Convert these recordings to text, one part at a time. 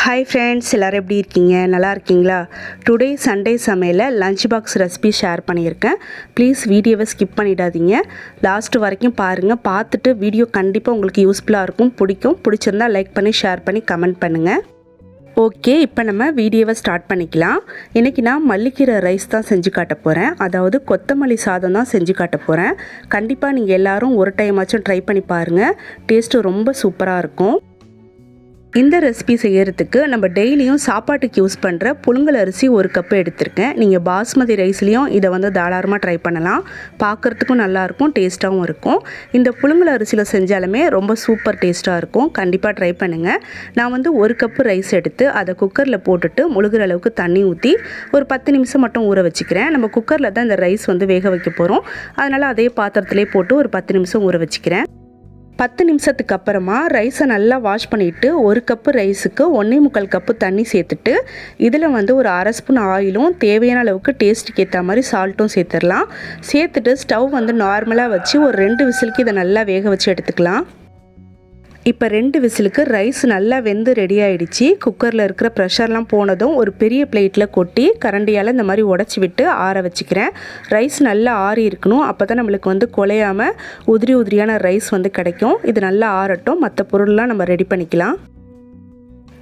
Hi friends, எல்லாரும் எப்படி இருக்கீங்க? நல்லா இருக்கீங்களா? டுடே சண்டே சமையல்ல லஞ்ச் பாக்ஸ் ரெசிபி ஷேர் பண்ணியிருக்கேன். ப்ளீஸ் வீடியோவை ஸ்கிப் பண்ணிடாதீங்க. லாஸ்ட் வரைக்கும் பாருங்கள். பார்த்துட்டு வீடியோ கண்டிப்பாக உங்களுக்கு யூஸ்ஃபுல்லாக இருக்கும், பிடிச்சிருந்தா லைக் பண்ணி ஷேர் பண்ணி கமெண்ட் பண்ணுங்கள். ஓகே, இப்போ நம்ம வீடியோவை ஸ்டார்ட் பண்ணிக்கலாம். இன்றைக்கி நான் மல்லிக்கீரை ரைஸ் தான் செஞ்சு காட்ட போகிறேன். அதாவது கொத்தமல்லி சாதம் தான் செஞ்சு காட்ட போகிறேன். கண்டிப்பாக நீங்கள் எல்லோரும் ஒரு டைமாச்சும் ட்ரை பண்ணி பாருங்கள். டேஸ்ட்டு ரொம்ப சூப்பராக இருக்கும். இந்த ரெசிபி செய்கிறதுக்கு நம்ம டெய்லியும் சாப்பாட்டுக்கு யூஸ் பண்ணுற புழுங்கல் அரிசி ஒரு கப்பு எடுத்திருக்கேன். நீங்கள் பாஸ்மதி ரைஸ்லேயும் இதை தாராளமாக ட்ரை பண்ணலாம். பார்க்குறதுக்கும் நல்லாயிருக்கும், டேஸ்ட்டாகவும் இருக்கும். இந்த புழுங்கல் அரிசியில் செஞ்சாலுமே ரொம்ப சூப்பர் டேஸ்ட்டாக இருக்கும். கண்டிப்பாக ட்ரை பண்ணுங்கள். நான் ஒரு கப்பு ரைஸ் எடுத்து அதை குக்கரில் போட்டுட்டு முழுகிற அளவுக்கு தண்ணி ஊற்றி ஒரு 10 நிமிஷம் மட்டும் ஊற வச்சுக்கிறேன். நம்ம குக்கரில் தான் இந்த ரைஸ் வேக வைக்க போகிறோம். அதனால் அதே பாத்திரத்திலே போட்டு ஒரு 10 நிமிஷம் ஊற வச்சுக்கிறேன். 10 நிமிஷத்துக்கு அப்புறமா ரைஸை நல்லா வாஷ் பண்ணிவிட்டு ஒரு கப்பு ரைஸுக்கு 1.25 கப்பு தண்ணி சேர்த்துட்டு இதில் ஒரு அரை ஸ்பூன் ஆயிலும் தேவையான அளவுக்கு டேஸ்ட்டுக்கு ஏற்ற மாதிரி சால்ட்டும் சேர்த்துடலாம். சேர்த்துட்டு ஸ்டவ் நார்மலாக வச்சு ஒரு 2 விசிலுக்கு இதை நல்லா வேக வச்சு எடுத்துக்கலாம். இப்போ 2 விசிலுக்கு ரைஸ் நல்லா வெந்து ரெடி ஆகிடுச்சு. குக்கரில் இருக்கிற ப்ரெஷர்லாம் போனதும் ஒரு பெரிய பிளேட்டில் கொட்டி கரண்டியால் இந்த மாதிரி உடச்சி விட்டு ஆற வச்சுக்கிறேன். ரைஸ் நல்லா ஆறி இருக்கணும். அப்போ தான் நம்மளுக்கு குலையாமல் உதிரியான ரைஸ் கிடைக்கும். இது நல்லா ஆறட்டும். மற்ற பொருள்லாம் நம்ம ரெடி பண்ணிக்கலாம்.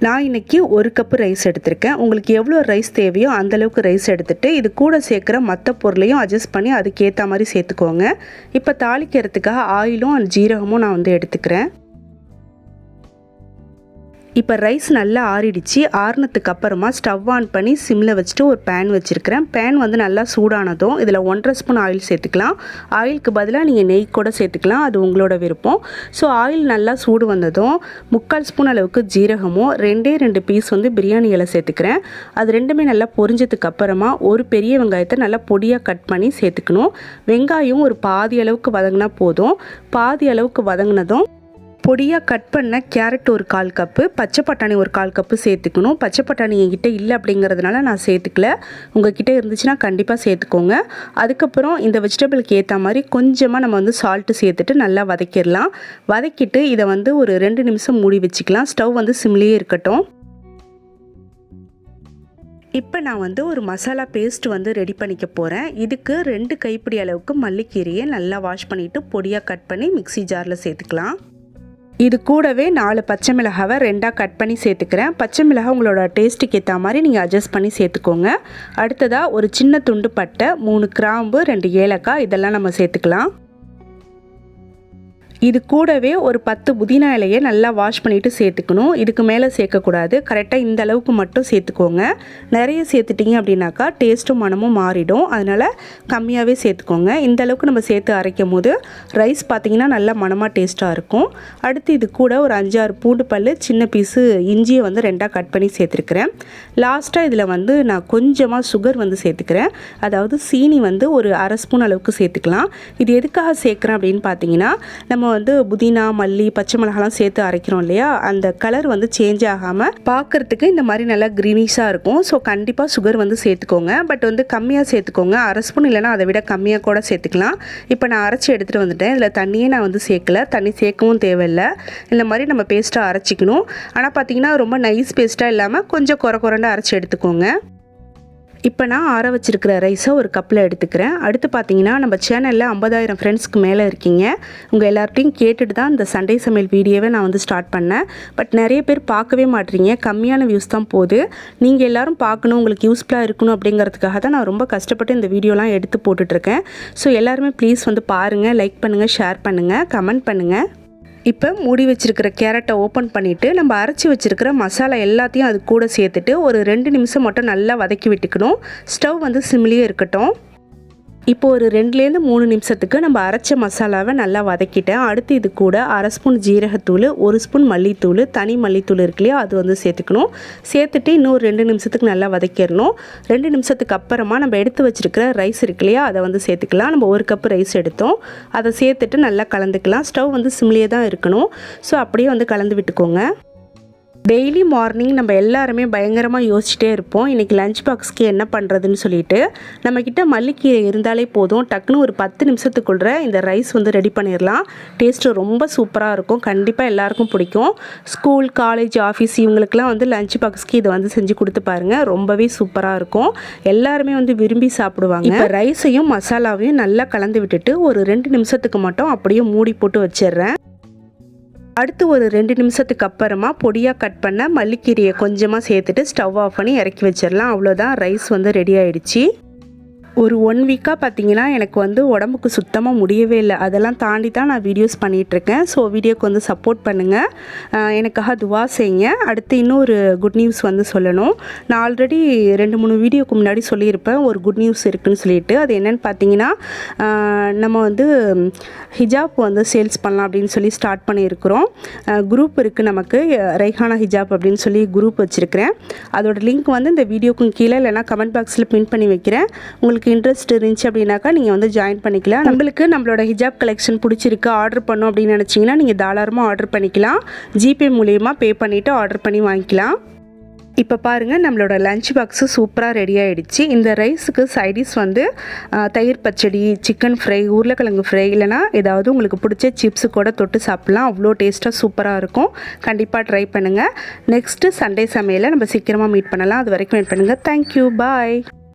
நான் இன்றைக்கி ஒரு கப்பு ரைஸ் எடுத்திருக்கேன். உங்களுக்கு எவ்வளோ ரைஸ் தேவையோ அந்தளவுக்கு ரைஸ் எடுத்துகிட்டு இது கூட சேர்க்குற மற்ற பொருளையும் அட்ஜஸ்ட் பண்ணி அதுக்கேற்ற மாதிரி சேர்த்துக்கோங்க. இப்போ தாளிக்கிறதுக்காக ஆயிலும் ஜீரகமும் நான் எடுத்துக்கிறேன். இப்போ ரைஸ் நல்லா ஆறிடுச்சு. ஆறினதுக்கு அப்புறமா ஸ்டவ் ஆன் பண்ணி சிம்மில் வச்சுட்டு ஒரு பேன் வச்சுருக்கிறேன். பேன் நல்லா சூடானதும் இதில் 1.5 ஸ்பூன் ஆயில் சேர்த்துக்கலாம். ஆயிலுக்கு பதிலாக நீங்கள் நெய் கூட சேர்த்துக்கலாம், அது உங்களோட விருப்பம். ஸோ ஆயில் நல்லா சூடு வந்ததும் 3/4 ஸ்பூன் அளவுக்கு ஜீரகமும் 2 பீஸ் பிரியாணி இலை சேர்த்துக்கிறேன். அது ரெண்டுமே நல்லா பொரிஞ்சதுக்கு அப்புறமா ஒரு பெரிய வெங்காயத்தை நல்லா பொடியாக கட் பண்ணி சேர்த்துக்கணும். வெங்காயம் ஒரு பாதி அளவுக்கு வதங்கினா போதும். பாதி அளவுக்கு வதங்கினதும் பொடியாக கட் பண்ண கேரட் ஒரு 1/4 கப்பு, பச்சை பட்டாணி ஒரு 1/4 கப்பு சேர்த்துக்கணும். பச்சை பட்டாணி என்கிட்ட இல்லை அப்படிங்கிறதுனால நான் சேர்த்துக்கல. உங்கள்கிட்ட இருந்துச்சுன்னா கண்டிப்பாக சேர்த்துக்கோங்க. அதுக்கப்புறம் இந்த வெஜிடபிளுக்கு ஏற்ற மாதிரி கொஞ்சமாக நம்ம சால்ட்டு சேர்த்துட்டு நல்லா வதக்கிடலாம். வதக்கிட்டு இதை ஒரு 2 நிமிஷம் மூடி வச்சுக்கலாம். ஸ்டவ் சிம்லேயே இருக்கட்டும். இப்போ நான் ஒரு மசாலா பேஸ்ட் ரெடி பண்ணிக்க போகிறேன். இதுக்கு 2 கைப்பிடி அளவுக்கு மல்லிக்கீரையை நல்லா வாஷ் பண்ணிவிட்டு பொடியாக கட் பண்ணி மிக்ஸி ஜாரில் சேர்த்துக்கலாம். இது கூடவே 4 பச்சை மிளகாவை 2ஆக கட் பண்ணி சேர்த்துக்கிறேன். பச்சை மிளகாய் உங்களோட டேஸ்ட்டுக்கு ஏற்ற மாதிரி நீங்கள் அட்ஜஸ்ட் பண்ணி சேர்த்துக்கோங்க. அடுத்ததாக ஒரு சின்ன துண்டு பட்டை, 3 கிராம்பு, 2 ஏலக்காய் இதெல்லாம் நம்ம சேர்த்துக்கலாம். இது கூடவே ஒரு 10 புதினா இலையை நல்லா வாஷ் பண்ணிவிட்டு சேர்த்துக்கணும். இதுக்கு மேலே சேர்க்கக்கூடாது. கரெக்டாக இந்த அளவுக்கு மட்டும் சேர்த்துக்கோங்க. நிறைய சேர்த்துட்டிங்க அப்படின்னாக்கா டேஸ்ட்டும் மனமும் மாறிடும். அதனால் கம்மியாகவே சேர்த்துக்கோங்க. இந்த அளவுக்கு நம்ம சேர்த்து அரைக்கும் போது ரைஸ் பார்த்திங்கன்னா நல்லா மனமாக டேஸ்ட்டாக இருக்கும். அடுத்து இது கூட ஒரு 5-6 பூண்டு பல், சின்ன பீஸு இஞ்சியை 2ஆக கட் பண்ணி சேர்த்துருக்கிறேன். லாஸ்ட்டாக இதில் நான் கொஞ்சமாக சுகர் சேர்த்துக்கிறேன். அதாவது சீனி ஒரு அரை ஸ்பூன் அளவுக்கு சேர்த்துக்கலாம். இது எதுக்காக சேர்க்குறேன் அப்படின்னு பார்த்தீங்கன்னா, நம்ம புதினா, மல்லி, பச்சை மிளகாலாம் சேர்த்து அரைக்கிறோம் இல்லையா, அந்த கலர் சேஞ்ச் ஆகாமல் பார்க்குறதுக்கு இந்த மாதிரி நல்லா க்ரீனிஷாக இருக்கும். ஸோ கண்டிப்பாக சுகர் சேர்த்துக்கோங்க. பட் கம்மியாக சேர்த்துக்கோங்க. அரை ஸ்பூன் இல்லைனா அதை விட கம்மியாக கூட சேர்த்துக்கலாம். இப்போ நான் அரைச்சி எடுத்துகிட்டு வந்துட்டேன். இதில் தண்ணியே நான் சேர்க்கல. தண்ணி சேர்க்கவும் தேவையில்லை. இந்த மாதிரி நம்ம பேஸ்ட்டாக அரைச்சிக்கணும். ஆனால் பார்த்திங்கன்னா ரொம்ப நைஸ் பேஸ்ட்டாக இல்லாமல் கொஞ்சம் குறைண்டா அரைச்சி எடுத்துக்கோங்க. இப்போ நான் ஆற வச்சுருக்கிற ரைஸை ஒரு கப்பில் எடுத்துக்கிறேன். அடுத்து பார்த்தீங்கன்னா நம்ம சேனலில் 50,000 ஃப்ரெண்ட்ஸ்க்கு மேலே இருக்கீங்க. உங்கள் எல்லார்ட்டையும் கேட்டுட்டு தான் இந்த சண்டே சமையல் வீடியோவை நான் ஸ்டார்ட் பண்ணேன். பட் நிறைய பேர் பார்க்கவே மாட்டீங்க. கம்மியான வியூஸ் தான் போகுது. நீங்கள் எல்லோரும் பார்க்கணும், உங்களுக்கு யூஸ்ஃபுல்லாக இருக்கணும் அப்படிங்கிறதுக்காக தான் நான் ரொம்ப கஷ்டப்பட்டு இந்த வீடியோலாம் எடுத்து போட்டுட்ருக்கேன். ஸோ எல்லாருமே ப்ளீஸ் பாருங்கள், லைக் பண்ணுங்கள், ஷேர் பண்ணுங்கள், கமெண்ட் பண்ணுங்கள். இப்போ மூடி வச்சுருக்கிற கேரட்டை ஓப்பன் பண்ணிவிட்டு நம்ம அரைச்சி வச்சுருக்கிற மசாலா எல்லாத்தையும் அது கூட சேர்த்துட்டு ஒரு 2 நிமிஷம் மட்டும் நல்லா வதக்கி விட்டுக்கணும். ஸ்டவ் சிம்லேயே இருக்கட்டும். இப்போ ஒரு 2-3 நிமிஷத்துக்கு நம்ம அரைச்ச மசாலாவை நல்லா வதக்கிட்டேன். அடுத்து இது கூட அரை ஸ்பூன் ஜீரகத்தூள், 1 ஸ்பூன் மல்லித்தூள், தனி மல்லித்தூள் இருக்கு இல்லையா, அது சேர்த்துக்கணும். சேர்த்துட்டு இன்னும் 2 நிமிஷத்துக்கு நல்லா வதக்கிடணும். 2 நிமிஷத்துக்கு அப்புறமா நம்ம எடுத்து வச்சுருக்கிற ரைஸ் இருக்கு இல்லையா, அதை சேர்த்துக்கலாம். நம்ம 1 கப்பு ரைஸ் எடுத்தோம். அதை சேர்த்துட்டு நல்லா கலந்துக்கலாம். ஸ்டவ் சிம்லேயே தான் இருக்கணும். ஸோ அப்படியே கலந்து விட்டுக்கோங்க. டெய்லி மார்னிங் நம்ம எல்லாருமே பயங்கரமாக யோசிச்சுட்டே இருப்போம் இன்றைக்கி லஞ்ச் பாக்ஸ்க்கு என்ன பண்ணுறதுன்னு சொல்லிட்டு. நம்மக்கிட்ட மல்லிக்கீரை இருந்தாலே போதும், டக்குன்னு ஒரு 10 நிமிஷத்துக்குள்ள இந்த ரைஸ் வந்து ரெடி பண்ணிடலாம். டேஸ்ட்டு ரொம்ப சூப்பராக இருக்கும், கண்டிப்பாக எல்லாருக்கும் பிடிக்கும். ஸ்கூல், காலேஜ், ஆஃபீஸ் இவங்களுக்குலாம் வந்து லஞ்ச் பாக்ஸ்க்கு இதை வந்து செஞ்சு கொடுத்து பாருங்கள், ரொம்பவே சூப்பராக இருக்கும். எல்லாருமே வந்து விரும்பி சாப்பிடுவாங்க. இப்போ ரைஸையும் மசாலாவையும் நல்லா கலந்து விட்டுட்டு ஒரு 2 நிமிஷத்துக்கு மட்டும் அப்படியே மூடி போட்டு வச்சிடுறேன். அடுத்து ஒரு 2 நிமிஷத்துக்கு அப்புறமா பொடியாக கட் பண்ண மல்லிக்கீரையை கொஞ்சமாக சேர்த்துட்டு ஸ்டவ் ஆஃப் பண்ணி இறக்கி வச்சிடலாம். அவ்வளோதான், ரைஸ் வந்து ரெடி ஆகிடுச்சி. ஒரு 1 வீக்காக பார்த்தீங்கன்னா எனக்கு வந்து உடம்புக்கு சுத்தமாக முடியவே இல்லை. அதெல்லாம் தாண்டி தான் நான் வீடியோஸ் பண்ணிகிட்ருக்கேன். ஸோ வீடியோக்கு வந்து சப்போர்ட் பண்ணுங்கள், எனக்காக துவா செய்யுங்க. அடுத்து இன்னொரு குட் நியூஸ் வந்து சொல்லணும். நான் ஆல்ரெடி 2-3 வீடியோக்கு முன்னாடி சொல்லியிருப்பேன் ஒரு குட் நியூஸ் இருக்குதுன்னு சொல்லிட்டு. அது என்னென்னு பார்த்தீங்கன்னா, நம்ம வந்து ஹிஜாப் வந்து சேல்ஸ் பண்ணலாம் அப்படின்னு சொல்லி ஸ்டார்ட் பண்ணியிருக்கிறோம். குரூப் இருக்குது நமக்கு, ரைஹானா ஹிஜாப் அப்படின்னு சொல்லி குரூப் வச்சுருக்கிறேன். அதோட லிங்க் வந்து இந்த வீடியோக்கும் கீழே இல்லைனா கமெண்ட் பாக்ஸில் பின் பண்ணி வைக்கிறேன். உங்களுக்கு இன்ட்ரெஸ்ட் இருந்துச்சு அப்படின்னாக்கா நீங்கள் வந்து ஜாயின் பண்ணிக்கலாம். நம்மளுக்கு நம்மளோட ஹிஜாப் கலெக்ஷன் பிடிச்சிருக்கு, ஆர்டர் பண்ணோம் அப்படின்னு நினச்சிங்கன்னா நீங்கள் தாராளமாக ஆர்டர் பண்ணிக்கலாம். ஜிபே மூலயமா பே பண்ணிவிட்டு ஆர்டர் பண்ணி வாங்கிக்கலாம். இப்போ பாருங்கள், நம்மளோட லஞ்ச் பாக்ஸு சூப்பராக ரெடி ஆகிடுச்சு. இந்த ரைஸுக்கு சைடிஷ் வந்து தயிர் பச்சடி, சிக்கன் ஃப்ரை, உருளைக்கிழங்கு ஃப்ரை, இல்லைனா ஏதாவது உங்களுக்கு பிடிச்ச சிப்ஸு கூட தொட்டு சாப்பிட்லாம். அவ்வளோ டேஸ்ட்டாக சூப்பராக இருக்கும். கண்டிப்பாக ட்ரை பண்ணுங்கள். நெக்ஸ்ட்டு சண்டே சமையலை நம்ம சீக்கிரமாக மீட் பண்ணலாம். அது வரைக்கும் வெயிட் பண்ணுங்கள். தேங்க்யூ, பாய்.